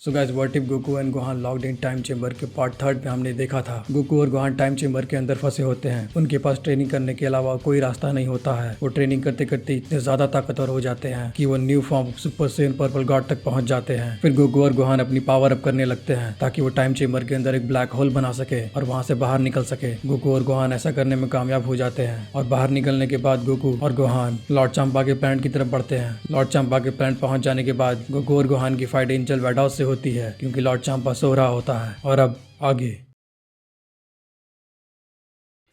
So guys what if Goku and Gohan locked in time chamber के part third में हमने देखा था गोकू और गोहान टाइम चेंबर के अंदर फंसे होते हैं। उनके पास ट्रेनिंग करने के अलावा कोई रास्ता नहीं होता है। वो ट्रेनिंग करते करते इतने ज्यादा ताकतवर हो जाते हैं कि वो new form super Sen purple God तक पहुंच जाते हैं। फिर गोकू और गोहान अपनी पावर अप करने लगते हैं ताकि वो टाइम चेंबर के अंदर एक ब्लैक होल बना सके और वहां से बाहर निकल सके। गोकू और गोहान ऐसा करने में कामयाब हो जाते हैं और बाहर निकलने के बाद गोकू और गोहान लॉर्ड चांपा के प्लांट की तरफ बढ़ते हैं। लॉर्ड चांपा के प्लांट पहुंच जाने के बाद गोकू और गोहान की फाइट एंजल वैडॉस से होती है क्योंकि लॉर्ड चांपा सो रहा होता है। और अब आगे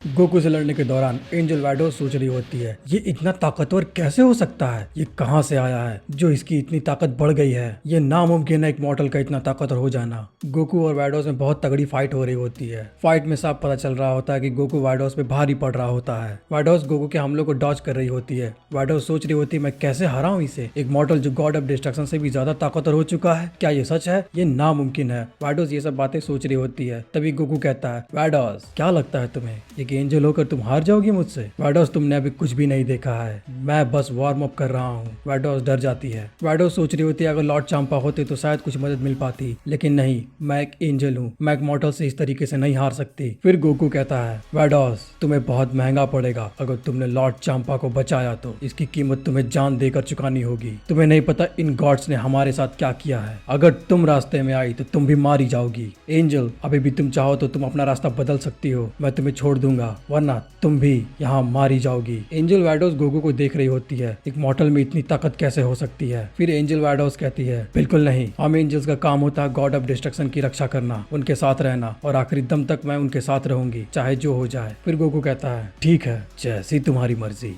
गोकू से लड़ने के दौरान एंजल वैडोस सोच रही होती है ये इतना ताकतवर कैसे हो सकता है, ये कहां से आया है जो इसकी इतनी ताकत बढ़ गई है। ये नामुमकिन है एक मॉडल का इतना ताकतवर हो जाना। गोकू और वैडोस में बहुत तगड़ी फाइट हो रही होती है। फाइट में साफ पता चल रहा होता है कि गोकू वैडोस पे भारी पड़ रहा होता है। वैडोस गोकू के हमलों को डॉज कर रही होती है। वैडोस सोच रही होती है मैं कैसे हराऊं इसे, एक मॉडल जो गॉड ऑफ डिस्ट्रक्शन से भी ज्यादा ताकतवर हो चुका है। क्या ये सच है? ये नामुमकिन है। वैडोस ये सब बातें सोच रही होती है। तभी गोकू कहता है वैडोस क्या लगता है तुम्हें एक एंजल होकर तुम हार जाओगी मुझसे? वैडोस तुमने अभी कुछ भी नहीं देखा है, मैं बस वार्म अप कर रहा हूँ। वैडोस डर जाती है। वैडोस सोच रही होती है अगर लॉर्ड चांपा होते तो शायद कुछ मदद मिल पाती, लेकिन नहीं, मैं एक एंजल हूँ, मैं एक मॉडल से इस तरीके से नहीं हार सकती। फिर गोकू कहता है वैडोस तुम्हें बहुत महंगा पड़ेगा अगर तुमने लॉर्ड चांपा को बचाया तो इसकी कीमत तुम्हें जान देकर चुकानी होगी। तुम्हें नहीं पता इन गॉड्स ने हमारे साथ क्या किया है। अगर तुम रास्ते में आई तो तुम भी मारी जाओगी। एंजल अभी भी तुम चाहो तो तुम अपना रास्ता बदल सकती हो, मैं तुम्हें छोड़ दूंगा, वरना तुम भी यहाँ मारी जाओगी। एंजल वैडोस गोकू को देख रही होती है, एक मॉडल में इतनी ताकत कैसे हो सकती है। फिर एंजल वैडोस कहती है बिल्कुल नहीं, हम एंजल्स का काम होता है गॉड ऑफ डिस्ट्रक्शन की रक्षा करना, उनके साथ रहना और आखिरी दम तक मैं उनके साथ रहूंगी चाहे जो हो जाए। फिर गोकू कहता है ठीक है, जैसी तुम्हारी मर्जी।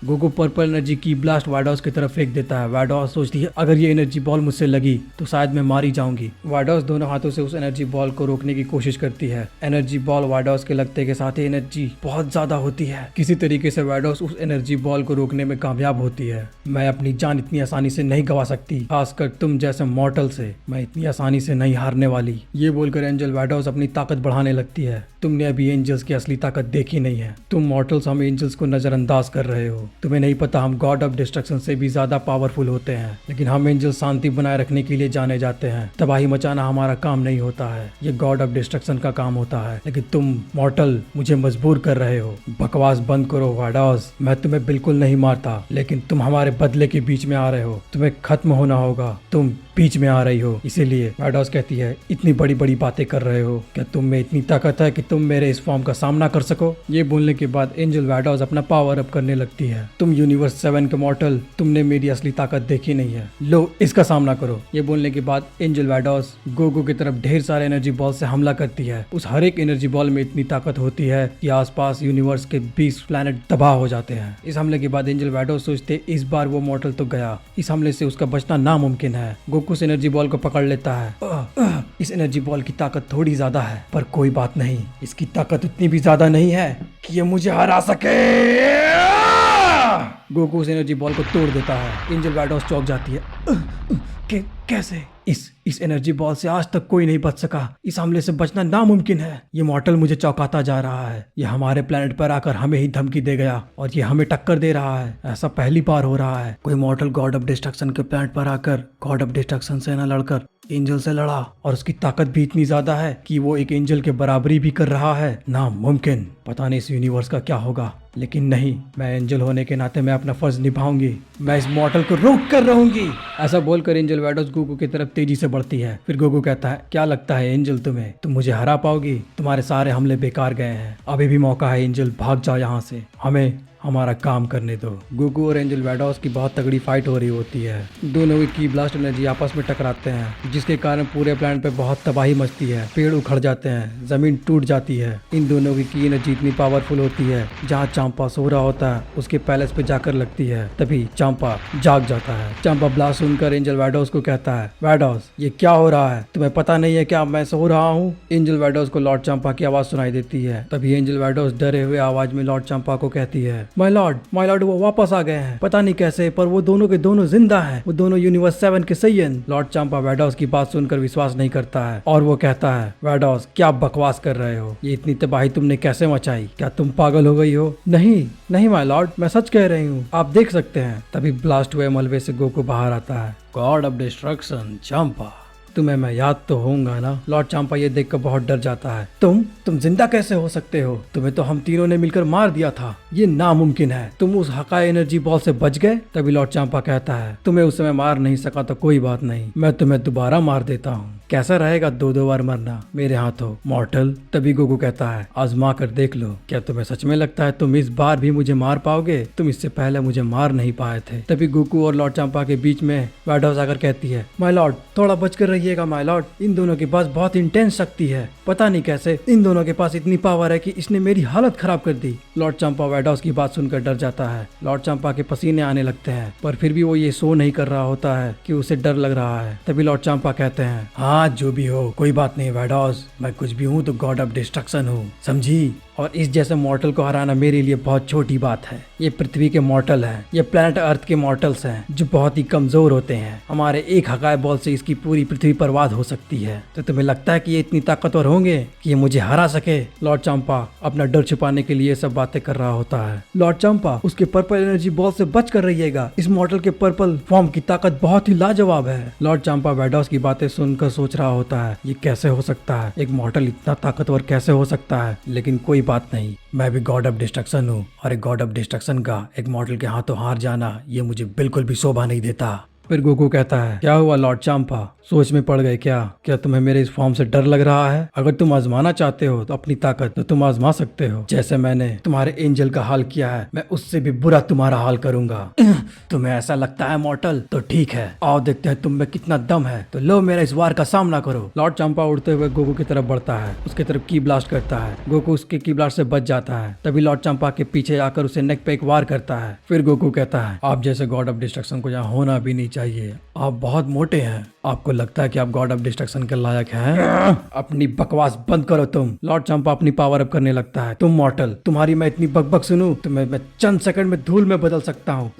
गोकू पर्पल एनर्जी की ब्लास्ट वैडोस की तरफ फेंक देता है। वैडोस सोचती है अगर ये एनर्जी बॉल मुझसे लगी तो शायद मैं मारी जाऊंगी। वैडोस दोनों हाथों से उस एनर्जी बॉल को रोकने की कोशिश करती है। एनर्जी बॉल वैडोस के लगते के साथ ही एनर्जी बहुत ज्यादा होती है। किसी तरीके से वैडोस उस एनर्जी बॉल को रोकने में कामयाब होती है। मैं अपनी जान इतनी आसानी से नहीं गवा सकती, खासकर तुम जैसे मॉर्टल से मैं इतनी आसानी से नहीं हारने वाली। ये बोलकर एंजल वैडोस अपनी ताकत बढ़ाने लगती है। तुमने अभी एंजल्स की असली ताकत देखी नहीं है। तुम मॉर्टल्स हम एंजल्स को नजरअंदाज कर रहे हो। तुम्हें नहीं पता हम गॉड ऑफ डिस्ट्रक्शन से भी ज्यादा पावरफुल होते हैं, लेकिन हम एंजल शांति बनाए रखने के लिए जाने जाते हैं। तबाही मचाना हमारा काम नहीं होता है, ये गॉड ऑफ डिस्ट्रक्शन का काम होता है। लेकिन तुम मॉर्टल मुझे मजबूर कर रहे हो। बकवास बंद करो वैडोस, मैं तुम्हें बिल्कुल नहीं मारता, लेकिन तुम हमारे बदले के बीच में आ रहे हो। तुम्हें खत्म होना होगा, तुम बीच में आ रही हो। इसीलिए वैडोस कहती है इतनी बड़ी बड़ी बातें कर रहे हो, क्या तुम में इतनी ताकत है कि तुम मेरे इस फॉर्म का सामना कर सको? ये बोलने के बाद एंजल वैडोस अपना पावर अप करने लगती है। तुम यूनिवर्स 7 के मॉर्टल, तुमने मेरी असली ताकत देखी नहीं है, लो इसका सामना करो। ये बोलने के बाद एंजल वैडोस गोकू की तरफ ढेर सारे एनर्जी बॉल से हमला करती है। उस हर एक एनर्जी बॉल में इतनी ताकत होती है कि आसपास यूनिवर्स के 20 प्लैनेट तबाह हो जाते हैं। इस हमले के बाद एंजल वैडोस सोचते इस बार वो मॉर्टल तो गया, इस हमले से उसका बचना नामुमकिन है। गोकू उस एनर्जी बॉल को पकड़ लेता है। इस एनर्जी बॉल की ताकत थोड़ी ज्यादा है, पर कोई बात नहीं, इसकी ताकत उतनी भी ज्यादा नहीं है कि ये मुझे हरा सके। गोकू उस एनर्जी बॉल को तोड़ देता है। एंजल वैडोस चौंक जाती है। कैसे? इस एनर्जी बॉल से आज तक कोई नहीं बच सका। इस हमले से बचना नामुमकिन है। ये मॉर्टल मुझे चौंकाता जा रहा है। ये हमारे प्लेनेट पर आकर हमें ही धमकी दे गया और ये हमें टक्कर दे रहा है। ऐसा पहली बार हो रहा है। कोई मॉर्टल गॉड ऑफ डिस्ट्रक्शन के प्लेनेट पर आकर गॉड ऑफ डिस्ट्रक्शन से न लड़कर एंजल से लड़ा, और उसकी ताकत भी इतनी ज्यादा है कि वो एक एंजल के बराबरी भी कर रहा है। नामुमकिन। पता नहीं इस यूनिवर्स का क्या होगा, लेकिन नहीं, मैं एंजल होने के नाते मैं अपना फर्ज निभाऊंगी। मैं इस मॉर्टल को रोक कर रहूंगी। ऐसा बोलकर एंजल वैडोस गोकू की तरफ तेजी से बढ़ती है। फिर गोकू कहता है क्या लगता है एंजल तुम्हें, तुम मुझे हरा पाओगी? तुम्हारे सारे हमले बेकार गए हैं, अभी भी मौका है एंजल, भाग जाओ यहाँ से, हमें हमारा काम करने दो। गोकू और एंजल वैडोस की बहुत तगड़ी फाइट हो रही होती है। दोनों की की ब्लास्ट एनर्जी आपस में टकराते हैं, जिसके कारण पूरे प्लैनेट पे बहुत तबाही मचती है। पेड़ उखड़ जाते हैं, जमीन टूट जाती है। इन दोनों की एनर्जी इतनी पावरफुल होती है, जहाँ चांपा सो रहा होता है उसके पैलेस पे जाकर लगती है। तभी चांपा जाग जाता है। चांपा ब्लास्ट सुनकर एंजल वैडोस को कहता है वैडोस ये क्या हो रहा है, तुम्हें पता नहीं है क्या मैं सो रहा हूँ? एंजल वैडोस को लॉर्ड चांपा की आवाज सुनाई देती है। तभी एंजल वैडोस डरे हुए आवाज में लॉर्ड चांपा को कहती है माय लॉर्ड वो वापस आ गए हैं, पता नहीं कैसे, पर वो दोनों के दोनों जिंदा हैं। वो दोनों यूनिवर्स 7 के सैयन। लॉर्ड चांपा वैडॉस की बात सुनकर विश्वास नहीं करता है और वो कहता है, वैडॉस क्या बकवास कर रहे हो, ये इतनी तबाही तुमने कैसे मचाई, क्या तुम पागल हो गई हो? नहीं नहीं माय लॉर्ड, मैं सच कह रही हूँ, आप देख सकते हैं। तभी ब्लास्ट हुए मलबे से गोकू बाहर आता है। गॉड ऑफ डिस्ट्रक्शन चांपा, तुम्हें मैं याद तो होऊंगा ना? लॉर्ड चांपा ये देखकर बहुत डर जाता है। तुम जिंदा कैसे हो सकते हो? तुम्हें तो हम तीनों ने मिलकर मार दिया था, ये नामुमकिन है। तुम उस हकाई एनर्जी बॉल से बच गए? तभी लॉर्ड चांपा कहता है, तुम्हें उस समय मार नहीं सका तो कोई बात नहीं, मैं तुम्हें दोबारा मार देता हूँ। कैसा रहेगा 2-2 बार मरना मेरे हाथों मॉर्टल? तभी गोकू कहता है, आजमा कर देख लो, क्या तुम्हें सच में लगता है तुम इस बार भी मुझे मार पाओगे? तुम इससे पहले मुझे मार नहीं पाए थे। तभी गोकू और लॉर्ड चांपा के बीच में वैडॉस आकर कहती है, माय लॉर्ड थोड़ा बच कर रहिएगा माय लॉर्ड, इन दोनों के पास बहुत इंटेंस शक्ति है, पता नहीं कैसे इन दोनों के पास इतनी पावर है कि इसने मेरी हालत खराब कर दी। लॉर्ड चांपा वैडॉस की बात सुनकर डर जाता है। लॉर्ड चांपा के पसीने आने लगते हैं, पर फिर भी वो ये शो नहीं कर रहा होता है कि उसे डर लग रहा है। तभी लॉर्ड चांपा कहते हैं, हाँ जो भी हो कोई बात नहीं वैडॉस, मैं कुछ भी हूँ तो गॉड ऑफ डिस्ट्रक्शन हूँ, समझी? और इस जैसे मॉर्टल को हराना मेरे लिए बहुत छोटी बात है। ये पृथ्वी के मॉर्टल हैं, ये प्लैनेट अर्थ के मॉर्टल्स हैं जो बहुत ही कमजोर होते हैं। हमारे एक हकाए बॉल से इसकी पूरी पृथ्वी बर्बाद हो सकती है। तो तुम्हें लगता है कि ये इतनी ताकतवर होंगे कि ये मुझे हरा सके? लॉर्ड चांपा अपना डर छुपाने के लिए सब बातें कर रहा होता है। लॉर्ड चांपा उसके पर्पल एनर्जी बॉल से बच कर रहिएगा, इस मॉर्टल के पर्पल फॉर्म की ताकत बहुत ही लाजवाब है। लॉर्ड चांपा वैडॉस की बातें सुनकर सोच रहा होता है, ये कैसे हो सकता है, एक मॉर्टल इतना ताकतवर कैसे हो सकता है? लेकिन कोई बात नहीं, मैं भी गॉड ऑफ डिस्ट्रक्शन हूँ और एक गॉड ऑफ डिस्ट्रक्शन का एक मॉडल के हाथों हार जाना ये मुझे बिल्कुल भी शोभा नहीं देता। फिर गोकू कहता है, क्या हुआ लॉर्ड चांपा, सोच में पड़ गए क्या? क्या तुम्हें मेरे इस फॉर्म से डर लग रहा है? अगर तुम आजमाना चाहते हो तो अपनी ताकत तो तुम आजमा सकते हो। जैसे मैंने तुम्हारे एंजल का हाल किया है, मैं उससे भी बुरा तुम्हारा हाल करूंगा। तुम्हें ऐसा लगता है मॉर्टल? तो ठीक है, आओ देखते हैं तुम में कितना दम है, तो लो मेरा इस वार का सामना करो। लॉर्ड चांपा उड़ते हुए गोकू की तरफ बढ़ता है, उसकी तरफ की ब्लास्ट करता है। गोकू उसके की ब्लास्ट से बच जाता है। तभी लॉर्ड चांपा के पीछे आकर उसे नेक पे एक वार करता है। फिर गोकू कहता है, आप जैसे गॉड ऑफ डिस्ट्रक्शन को यहाँ होना भी नहीं चाहिए, आप बहुत मोटे हैं, आपको लगता है कि आप गॉड ऑफ डिस्ट्रक्शन के लायक हैं? अपनी बकवास बंद करो तुम। लॉर्ड चांपा अपनी पावर अप करने लगता है। तुम मॉर्टल, तुम्हारी मैं इतनी बकबक सुनूं तो मैं चंद सेकंड में धूल में बदल सकता हूँ।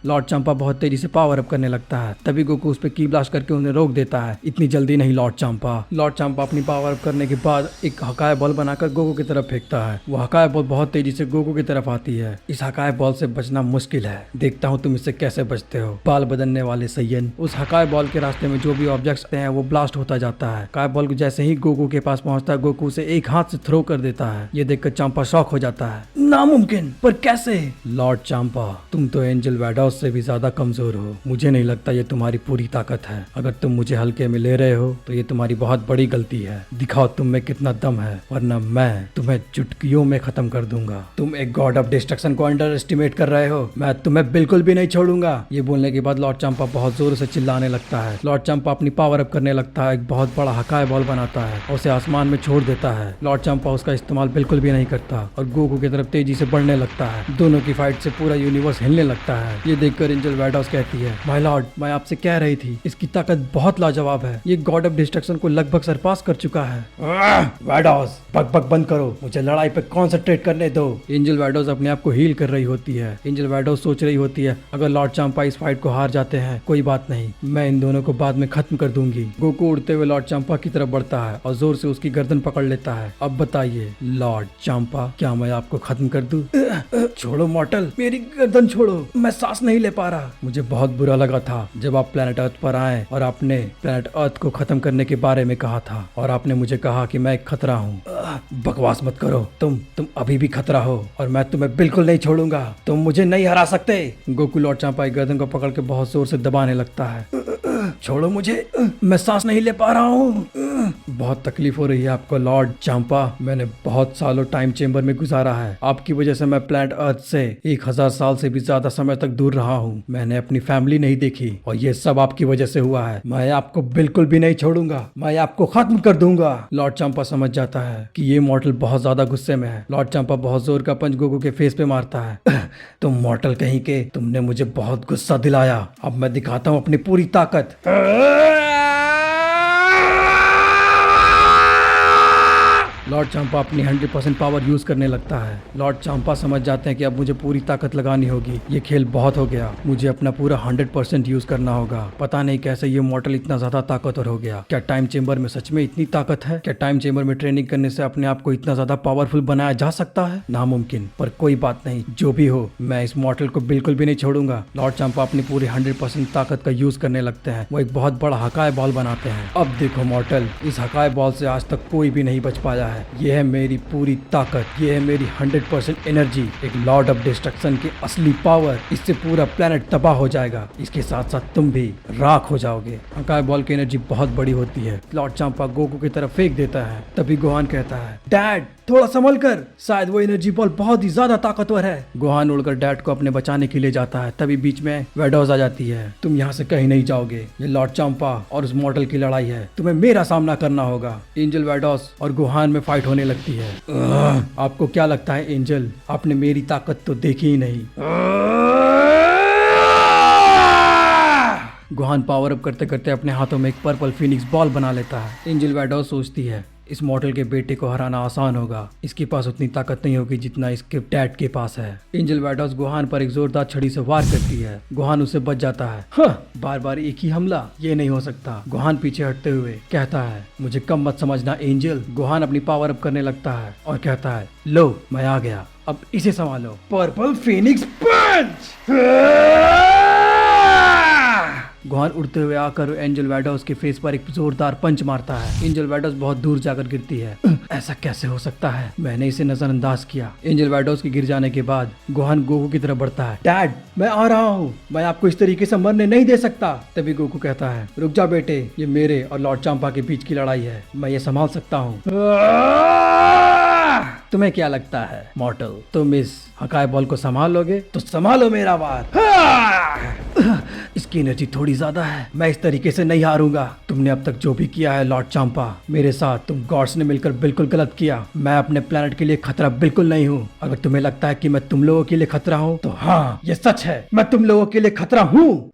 लॉर्ड चांपा बहुत तेजी से पावर अप करने लगता है। तभी गोकू उस पर की ब्लास्ट करके उन्हें रोक देता है। इतनी जल्दी नहीं लॉर्ड चांपा। लॉर्ड चांपा अपनी पावर अप करने के बाद एक हकाए बॉल बनाकर गोकू की तरफ फेंकता है। वो हकाए बॉल बहुत तेजी से गोकू की तरफ आती है। इस हकाए बॉल से बचना मुश्किल है, देखता हूँ तुम इससे कैसे बचते हो। बाल बदलने वाले सैयन, उस हकाए बॉल के रास्ते में जो भी ऑब्जेक्ट्स आते हैं वो ब्लास्ट होता जाता है। हकाए बॉल जैसे ही गोकू के पास पहुंचता है, गोकू उसे एक हाथ से थ्रो कर देता है। ये देखकर चांपा शॉक हो जाता है। नामुमकिन, पर कैसे? लॉर्ड चांपा, तुम तो एंजल वैडॉस से भी ज्यादा कमजोर हो। मुझे नहीं लगता ये तुम्हारी पूरी ताकत है। अगर तुम मुझे हल्के में ले रहे हो तो ये तुम्हारी बहुत बड़ी गलती है। दिखाओ तुम में कितना दम है, वरना मैं तुम्हें चुटकियों में खत्म कर दूंगा। तुम एक गॉड ऑफ डिस्ट्रक्शन को अंडर एस्टिमेट कर रहे हो, मैं तुम्हें बिल्कुल भी नहीं छोड़ूंगा। ये बोलने के बाद लॉर्ड चांपा बहुत जोर से चिल्लाने लगता है। लॉर्ड चांपा अपनी पावर अप करने लगता है, एक बहुत बड़ा हकाए बॉल बनाता है और उसे आसमान में छोड़ देता है। लॉर्ड चांपा उसका इस्तेमाल बिल्कुल भी नहीं करता और गोकू की तरफ तेजी से बढ़ने लगता है। दोनों की फाइट से पूरा यूनिवर्स हिलने लगता है। ये देखकर एंजल वैडॉस कहती है, माय लॉर्ड, मैं आपसे कह रही थी इसकी ताकत बहुत लाजवाब है। ये गॉड ऑफ डिस्ट्रक्शन को लगभग सरपास कर चुका है। वैडॉस, बक बंद करो, मुझे लड़ाई पे कॉन्सेंट्रेट करने दो। एंजल वैडॉस अपने आप को हील कर रही होती है। एंजल वैडॉस सोच रही होती है, अगर लॉर्ड चांपा इस फाइट को हार जाते हैं कोई बात नहीं, मैं इन दोनों को बाद में खत्म कर दूंगी। गोकू उड़ते हुए लॉर्ड चांपा की तरफ बढ़ता है और जोर से उसकी गर्दन पकड़ लेता है। अब बताइए लॉर्ड चांपा, क्या मैं आपको खत्म कर दूं? छोड़ो मॉर्टल, मेरी गर्दन छोड़ो, मैं सांस नहीं ले पा रहा। मुझे बहुत बुरा लगा था जब आप प्लेनेट अर्थ पर आए और आपने प्लेनेट अर्थ को खत्म करने के बारे में कहा था और आपने मुझे कहा कि मैं एक खतरा हूँ। बकवास मत करो, तुम अभी भी खतरा हो और मैं तुम्हें बिल्कुल नहीं छोड़ूंगा। तुम मुझे नहीं हरा सकते। गोकू लॉर्ड चांपा की गर्दन को पकड़ के बहुत जोर से दबाने लगता है। छोड़ो मुझे, मैं सांस नहीं ले पा रहा हूँ। बहुत तकलीफ हो रही है आपको लॉर्ड चांपा। मैंने बहुत सालों टाइम चेम्बर में गुजारा है। आपकी वजह से मैं प्लैनेट अर्थ से 1000 साल से भी ज्यादा समय तक दूर रहा हूँ। मैंने अपनी फैमिली नहीं देखी और ये सब आपकी वजह से हुआ है। मैं आपको बिल्कुल भी नहीं छोड़ूंगा, मैं आपको खत्म कर दूंगा। लॉर्ड चांपा समझ जाता है कि ये मॉर्टल बहुत ज्यादा गुस्से में है। लॉर्ड चांपा बहुत जोर का पंच गोकू के फेस पे मारता है। तुम मॉर्टल कहीं के, तुमने मुझे बहुत गुस्सा दिलाया। अब मैं दिखाता हूँ अपनी पूरी ताकत। लॉर्ड चांपा अपनी 100% पावर यूज करने लगता है। लॉर्ड चांपा समझ जाते हैं कि अब मुझे पूरी ताकत लगानी होगी, ये खेल बहुत हो गया, मुझे अपना पूरा 100% यूज करना होगा। पता नहीं कैसे ये मॉर्टल इतना ज्यादा ताकतवर हो गया। क्या टाइम चेंबर में सच में इतनी ताकत है? क्या टाइम चेंबर में ट्रेनिंग करने से अपने आप को इतना ज्यादा पावरफुल बनाया जा सकता है? नामुमकिन, पर कोई बात नहीं, जो भी हो मैं इस मॉर्टल को बिल्कुल भी नहीं छोड़ूंगा। लॉर्ड चांपा अपनी पूरी 100% ताकत का यूज करने लगते हैं। वो एक बहुत बड़ा हकाए बॉल बनाते हैं। अब देखो मॉर्टल, इस हकाए बॉल से आज तक कोई भी नहीं बच पाया है। ये है मेरी पूरी ताकत, ये है मेरी 100% एनर्जी, एक लॉर्ड ऑफ डिस्ट्रक्शन की असली पावर। इससे पूरा प्लेनेट तबाह हो जाएगा, इसके साथ साथ तुम भी राख हो जाओगे। हकाए बॉल की एनर्जी बहुत बड़ी होती है। लॉर्ड चांपा गोकू की तरफ फेंक देता है। तभी गोहान कहता है, डैड थोड़ा संभल कर, शायद वो एनर्जी बॉल बहुत ही ज्यादा ताकतवर है। गोहान उड़कर डैड को अपने बचाने के लिए जाता है। तभी बीच में वैडोस आ जाती है। तुम यहाँ से कहीं नहीं जाओगे, ये लॉर्ड चांपा और उस मॉर्टल की लड़ाई है, तुम्हें मेरा सामना करना होगा। एंजल, वैडोस और गोहान में फाइट होने लगती है। आपको क्या लगता है एंजल, आपने मेरी ताकत तो देखी ही नहीं। गोहान पावर अप करते करते अपने हाथों में एक पर्पल फिनिक्स बॉल बना लेता है। एंजल वैडोस सोचती है इस मॉडल के बेटे को हराना आसान होगा, इसके पास उतनी ताकत नहीं होगी जितना इसके डैड के पास है। एंजल वैडोस गोहान पर एक जोरदार छड़ी से वार करती है। गोहान उससे बच जाता है। बार बार एक ही हमला, ये नहीं हो सकता। गोहान पीछे हटते हुए कहता है, मुझे कम मत समझना एंजल। गोहान अपनी पावर अप करने लगता है और कहता है, लो मैं आ गया, अब इसे संभालो। पर्पल फिनिक्स पंच। गोहान उड़ते हुए आकर एंजल वैडोस के फेस पर एक जोरदार पंच मारता है। एंजल वैडोस बहुत दूर जाकर गिरती है। ऐसा कैसे हो सकता है, मैंने इसे नजरअंदाज किया। एंजल वैडोस के गिर जाने के बाद गोहान गोकू की तरफ बढ़ता है। डैड मैं आ रहा हूँ, मैं आपको इस तरीके से मरने नहीं दे सकता। तभी गोकू कहता है, रुक जा बेटे, ये मेरे और लॉर्ड चांपा के बीच की लड़ाई है, मैं ये संभाल सकता हूँ। तुम्हें क्या लगता है मॉर्टल, तुम इस हकाए बॉल को संभाल लोगे? तो संभालो मेरा वार। इसकी एनर्जी थोड़ी ज्यादा है, मैं इस तरीके से नहीं हारूंगा। तुमने अब तक जो भी किया है लॉर्ड चांपा, मेरे साथ तुम गॉड्स ने मिलकर बिल्कुल गलत किया। मैं अपने प्लेनेट के लिए खतरा बिल्कुल नहीं हूँ। अगर तुम्हें लगता है कि मैं तुम लोगों के लिए खतरा हूँ, तो हाँ ये सच है, मैं तुम लोगों के लिए खतरा हूँ।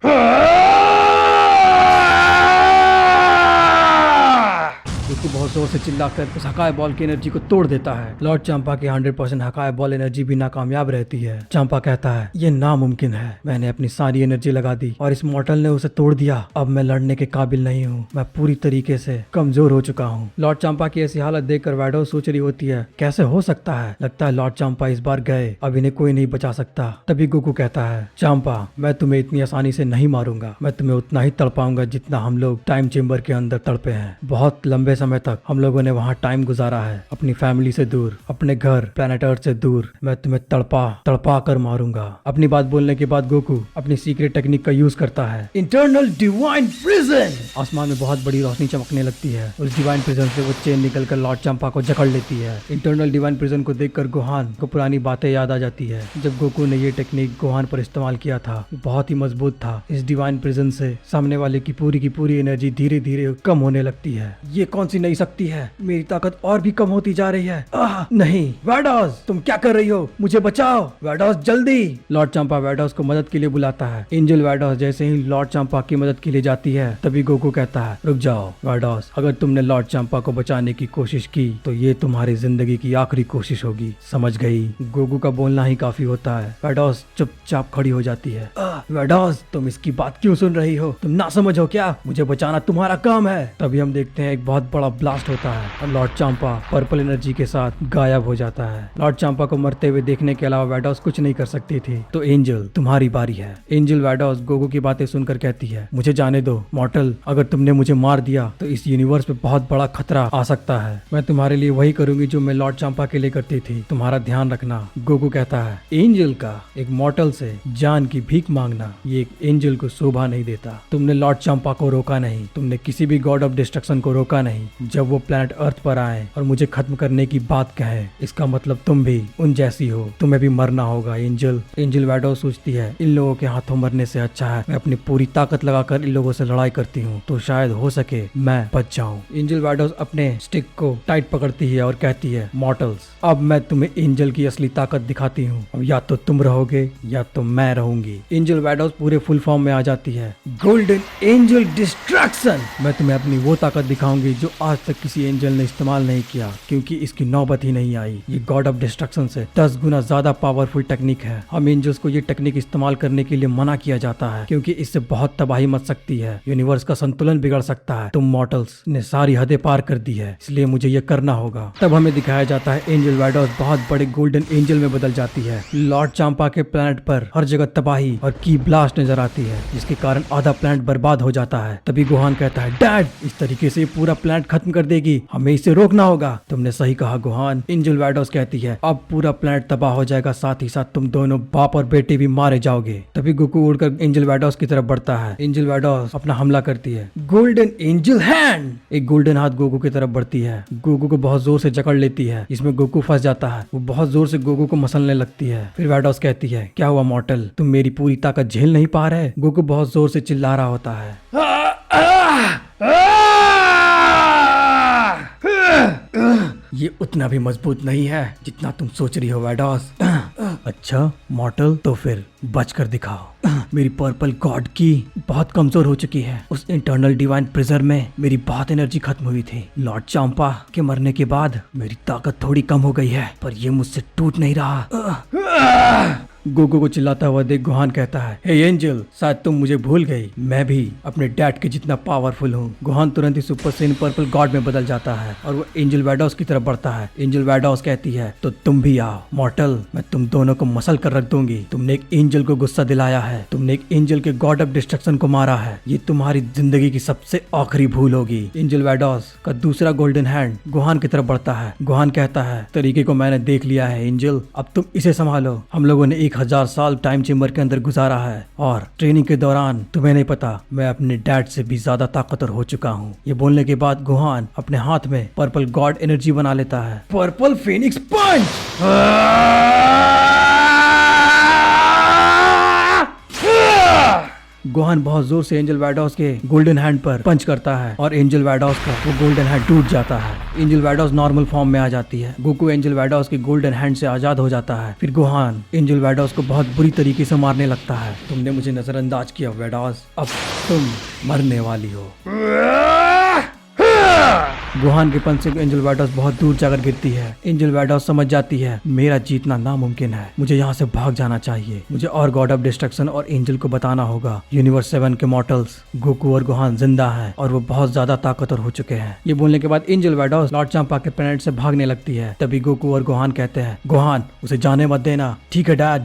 गोकू बहुत जोर से चिल्लाकर उस हकाए बॉल की एनर्जी को तोड़ देता है। लॉर्ड चांपा की 100% हकाए बॉल एनर्जी भी नाकामयाब रहती है। चांपा कहता है, ये नामुमकिन है, मैंने अपनी सारी एनर्जी लगा दी और इस मॉर्टल ने उसे तोड़ दिया। अब मैं लड़ने के काबिल नहीं हूँ, मैं पूरी तरीके से कमजोर हो चुका हूँ। लॉर्ड चांपा की ऐसी हालत देखकर वैडोस सोच रही होती है, कैसे हो सकता है, लगता है लॉर्ड चांपा इस बार गए, अब इन्हें कोई नहीं बचा सकता। तभी गोकू कहता है, चांपा मैं तुम्हें इतनी आसानी से नहीं मारूंगा, मैं तुम्हें उतना ही तड़पाऊंगा जितना हम लोग टाइम चेम्बर के अंदर तड़पे हैं। बहुत लंबे समय तक हम लोगों ने वहाँ टाइम गुजारा है, अपनी फैमिली से दूर, अपने घर प्लेनेट अर्थ से दूर। मैं तुम्हें तड़पा कर मारूंगा। अपनी बात बोलने के बाद गोकू अपनी सीक्रेट टेक्निक का यूज करता है, इंटरनल डिवाइन प्रिजन। आसमान में बहुत बड़ी रोशनी चमकने लगती है। उस डिवाइन प्रिजन से वो चेन निकलकर लॉर्ड चांपा को जकड़ लेती है। इंटरनल डिवाइन प्रिजन को देखकर गोहान को पुरानी बातें याद आ जाती है। जब गोकू ने ये टेक्निक गोहान पर इस्तेमाल किया था, बहुत ही मजबूत था। इस डिवाइन प्रिजन से सामने वाले की पूरी एनर्जी धीरे धीरे कम होने लगती है। ये कौन सी नई शक्ति है, मेरी ताकत और भी कम होती जा रही है। नहीं वैडोस, तुम क्या कर रही हो, मुझे बचाओ वैडोस, जल्दी। लॉर्ड चांपा वैडोस को मदद के लिए बुलाता है। एंजल वैडोस जैसे ही लॉर्ड चांपा की मदद के लिए जाती है, तभी गोकू कहता है, रुक जाओ वैडोस, अगर तुमने लॉर्ड चांपा को बचाने की कोशिश की तो ये तुम्हारी जिंदगी की आखिरी कोशिश होगी, समझ गई? गोकू का बोलना ही काफी होता है। वैडोस चुपचाप खड़ी हो जाती है। वैडोस तुम इसकी बात क्यों सुन रही हो, तुम ना समझो क्या, मुझे बचाना तुम्हारा काम है। तभी हम देखते हैं एक बहुत बड़ा ब्लास्ट होता है और लॉर्ड चांपा पर्पल एनर्जी के साथ गायब हो जाता है। लॉर्ड चांपा को मरते हुए देखने के अलावा वैडोस कुछ नहीं कर सकती थी। तो एंजल तुम्हारी बारी है। एंजल वैडोस गोकू की बातें सुनकर कहती है, मुझे जाने दो मॉर्टल, अगर तुमने मुझे मार दिया तो इस यूनिवर्स पे बहुत बड़ा खतरा आ सकता है। मैं तुम्हारे लिए वही करूंगी जो मैं लॉर्ड चांपा के लिए करती थी, तुम्हारा ध्यान रखना। गोकू कहता है, एंजल का एक मॉर्टल से जान की भीख मांगना ये एक एंजल को शोभा नहीं देता। तुमने लॉर्ड चांपा को रोका नहीं, तुमने किसी भी गॉड ऑफ डिस्ट्रक्शन को रोका नहीं। जब वो प्लेनेट अर्थ पर आए और मुझे खत्म करने की बात कहे, इसका मतलब तुम भी उन जैसी हो, तुम्हें भी मरना होगा एंजल। एंजल वैडोस सोचती है, इन लोगों के हाथों मरने से अच्छा है मैं अपनी पूरी ताकत लगाकर इन लोगों से लड़ाई करती हूँ, तो शायद हो सके मैं बच जाऊँ। एंजल वैडोस अपने स्टिक को टाइट पकड़ती है और कहती है, मॉर्टल्स अब मैं तुम्हें एंजल की असली ताकत दिखाती हूँ, या तो तुम रहोगे या तो मैं रहूंगी। एंजल वैडोस पूरे फुल फॉर्म में आ जाती है। गोल्डन एंजल डिस्ट्रैक्शन, मैं तुम्हें अपनी वो ताकत दिखाऊंगी जो आज तक किसी एंजल ने इस्तेमाल नहीं किया, क्योंकि इसकी नौबत ही नहीं आई। ये गॉड ऑफ डिस्ट्रक्शन से 10 गुना ज्यादा पावरफुल टेक्निक है। हम एंजल्स को ये टेक्निक इस्तेमाल करने के लिए मना किया जाता है, क्योंकि इससे बहुत तबाही मच सकती है, यूनिवर्स का संतुलन बिगड़ सकता है। तुम मॉर्टल्स ने सारी हदें पार कर दी है, इसलिए मुझे ये करना होगा। तब हमें दिखाया जाता है एंजल वैडोस बहुत बड़े गोल्डन एंजल में बदल जाती है। लॉर्ड चांपा के प्लेनेट पर हर जगह तबाही और की ब्लास्ट नजर आती है, जिसके कारण आधा प्लेनेट बर्बाद हो जाता है। तभी गोहान कहता है, डैड इस तरीके से पूरा प्लेनेट खत्म कर देगी, हमें इसे रोकना होगा। तुमने सही कहा गोहान, एंजल वैडोस कहती है, अब पूरा प्लेनेट तबाह हो जाएगा, साथ ही साथ तुम दोनों बाप और बेटे भी मारे जाओगे। तभी गोकू उड़कर एंजल वैडोस की तरफ बढ़ता है। एंजल वैडोस अपना हमला करती है। गोल्डन एंजल हैंड, एक गोल्डन हाथ गोकू की तरफ बढ़ती है। गोकू को बहुत जोर से जकड़ लेती है, इसमें गोकू फंस जाता है। वो बहुत जोर से गोकू को मसलने लगती है। फिर वैडोस कहती है, क्या हुआ मॉर्टल, तुम मेरी पूरी ताकत झेल नहीं पा रहे? गोकू बहुत जोर से चिल्ला रहा होता है। ये उतना भी मजबूत नहीं है जितना तुम सोच रही हो वैडोस। अच्छा मॉर्टल, तो फिर बच कर दिखाओ। मेरी पर्पल गॉड की बहुत कमजोर हो चुकी है। उस इंटरनल डिवाइन प्रिजर में मेरी बहुत एनर्जी खत्म हुई थी। लॉर्ड चांपा के मरने के बाद मेरी ताकत थोड़ी कम हो गई है, पर ये मुझसे टूट नहीं रहा। गोकू को चिल्लाता हुआ देख गोहान कहता है, हे एंजल, शायद तुम मुझे भूल गई, मैं भी अपने डैड के जितना पावरफुल हूँ। गोहान तुरंत ही सुपर सेन पर्पल गॉड में बदल जाता है और वो एंजल वैडोस की तरफ बढ़ता है। एंजल वैडोस कहती है, तो तुम भी आओ मॉर्टल, मैं तुम दोनों को मसल कर रख दूंगी। तुमने एक एंजल को गुस्सा दिलाया है, तुमने एक एंजल के गॉड ऑफ डिस्ट्रक्शन को मारा है, ये तुम्हारी जिंदगी की सबसे आखिरी भूल होगी। एंजल वैडोस का दूसरा गोल्डन हैंड गोहान की तरफ बढ़ता है। गोहान कहता है, तरीके को मैंने देख लिया है एंजल, अब तुम इसे संभालो। हम लोगों ने 1000 साल टाइम चेम्बर के अंदर गुजारा है और ट्रेनिंग के दौरान तुम्हें नहीं पता, मैं अपने डैड से भी ज्यादा ताकतवर हो चुका हूँ। ये बोलने के बाद गोहान अपने हाथ में पर्पल गॉड एनर्जी बना लेता है। पर्पल फेनिक्स पंच। गोहान बहुत जोर से एंजल वैडोस के गोल्डन हैंड पर पंच करता है और एंजल वैडोस का वो गोल्डन हैंड टूट जाता है। एंजल वैडोस नॉर्मल फॉर्म में आ जाती है। गोकू एंजल वैडोस के गोल्डन हैंड से आजाद हो जाता है। फिर गोहान एंजल वैडोस को बहुत बुरी तरीके से मारने लगता है। तुमने मुझे नजरअंदाज किया वैडोस, अब तुम मरने वाली हो। गोहान के पंच से एंजल वैडोस बहुत दूर जाकर गिरती है। एंजल वैडोस समझ जाती है मेरा जीतना नामुमकिन है, मुझे यहाँ से भाग जाना चाहिए। मुझे और गॉड ऑफ डिस्ट्रक्शन और एंजल को बताना होगा यूनिवर्स 7 के मॉर्टल्स गोकू और गोहान जिंदा हैं और वो बहुत ज्यादा ताकतवर हो चुके हैं। ये बोलने के बाद एंजल वैडोस लॉर्ड चांपा के प्लेनेट से भागने लगती है। तभी गोकू और गोहान कहते हैं, गोहान उसे जाने मत देना। ठीक है डैड।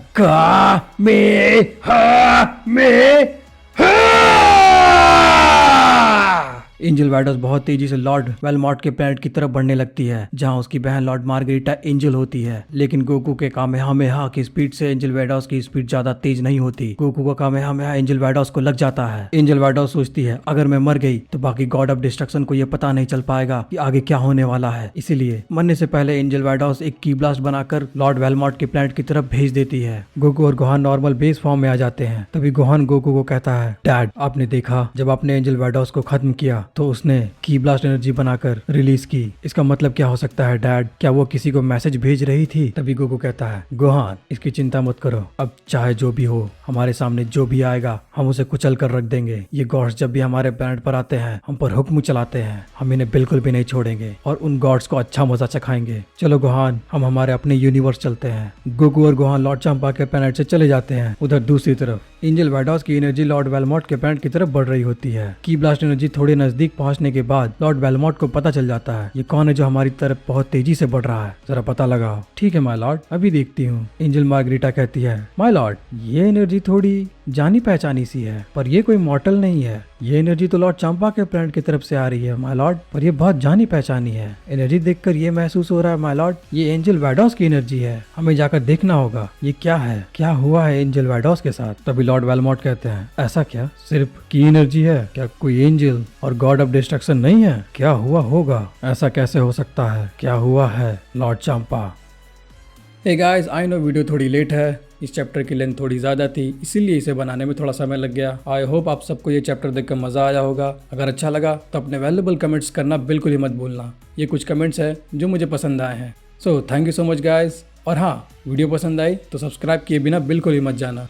एंजल वैडोस बहुत तेजी से लॉर्ड वेलमॉर्ट के प्लेनेट की तरफ बढ़ने लगती है, जहां उसकी बहन लॉर्ड मार्गरीटा एंजल होती है। लेकिन गोकू के कामेहामेहा की स्पीड से एंजल वैडोस की स्पीड ज्यादा तेज नहीं होती। गोकू का कामेहामेहा एंजल वैडोस को लग जाता है। एंजल वैडोस सोचती है, अगर मैं मर गई तो बाकी गॉड ऑफ डिस्ट्रक्शन को ये पता नहीं चल पाएगा कि आगे क्या होने वाला है। इसीलिए मरने से पहले एंजल वैडोस एक की ब्लास्ट बनाकर लॉर्ड वेलमॉर्ट के प्लेनेट की तरफ भेज देती है। गोकू और गोहान नॉर्मल बेस फॉर्म में आ जाते हैं। तभी गोहान गोकू को कहता है, डैड आपने देखा, जब आपने एंजल वैडोस को खत्म किया तो उसने की ब्लास्ट एनर्जी बनाकर रिलीज की। इसका मतलब क्या हो सकता है डैड? क्या वो किसी को मैसेज भेज रही थी? तभी गोकू कहता है, गोहान इसकी चिंता मत करो, अब चाहे जो भी हो, हमारे सामने जो भी आएगा हम उसे कुचल कर रख देंगे। ये गॉड्स जब भी हमारे प्लेनेट पर आते हैं हम पर हुक्म चलाते हैं, हम इन्हें बिल्कुल भी नहीं छोड़ेंगे और उन गॉड्स को अच्छा मजा चखाएंगे। चलो गोहान, हम हमारे अपने यूनिवर्स चलते हैं। गोकू और गोहान लॉर्ड चांपा के प्लेनेट से चले जाते हैं। उधर दूसरी तरफ एंजल वैडोस की एनर्जी लॉर्ड वेलमॉर्ट के प्लेनेट की तरफ बढ़ रही होती है। की ब्लास्ट एनर्जी थोड़े नजदीक पहुंचने के बाद लॉर्ड वेलमॉर्ट को पता चल जाता है ये कौन है जो हमारी तरफ बहुत तेजी से बढ़ रहा है, जरा पता लगाओ। ठीक है माय लॉर्ड, अभी देखती हूँ। एंजल मार्गरीटा कहती है, माय लॉर्ड ये एनर्जी थोड़ी जानी पहचानी सी है, पर ये कोई मॉर्टल नहीं है। ये एनर्जी तो लॉर्ड चांपा के प्लेनेट की तरफ से आ रही है माय लॉर्ड, पर ये बहुत जानी पहचानी है। एनर्जी देखकर ये महसूस हो रहा है माय लॉर्ड ये एंजल वैडोस की एनर्जी है, हमें जाकर देखना होगा ये क्या है, क्या हुआ है एंजल वैडोस के साथ। तभी लॉर्ड वेलमॉर्ट कहते हैं, ऐसा क्या, सिर्फ की एनर्जी है क्या, कोई एंजल और गॉड ऑफ डिस्ट्रक्शन नहीं है? क्या हुआ होगा, ऐसा कैसे हो सकता है, क्या हुआ है लॉर्ड चांपा? Hey guys, I know video थोड़ी लेट है, इस चैप्टर की लेंथ थोड़ी ज़्यादा थी, इसीलिए इसे बनाने में थोड़ा समय लग गया। आई होप आप सबको ये चैप्टर देखकर मज़ा आया होगा। अगर अच्छा लगा तो अपने वैल्यूएबल कमेंट्स करना बिल्कुल ही मत भूलना। ये कुछ कमेंट्स हैं जो मुझे पसंद आए हैं। So thank you so much guys. और हाँ, वीडियो पसंद आई तो सब्सक्राइब किए बिना बिल्कुल ही मत जाना।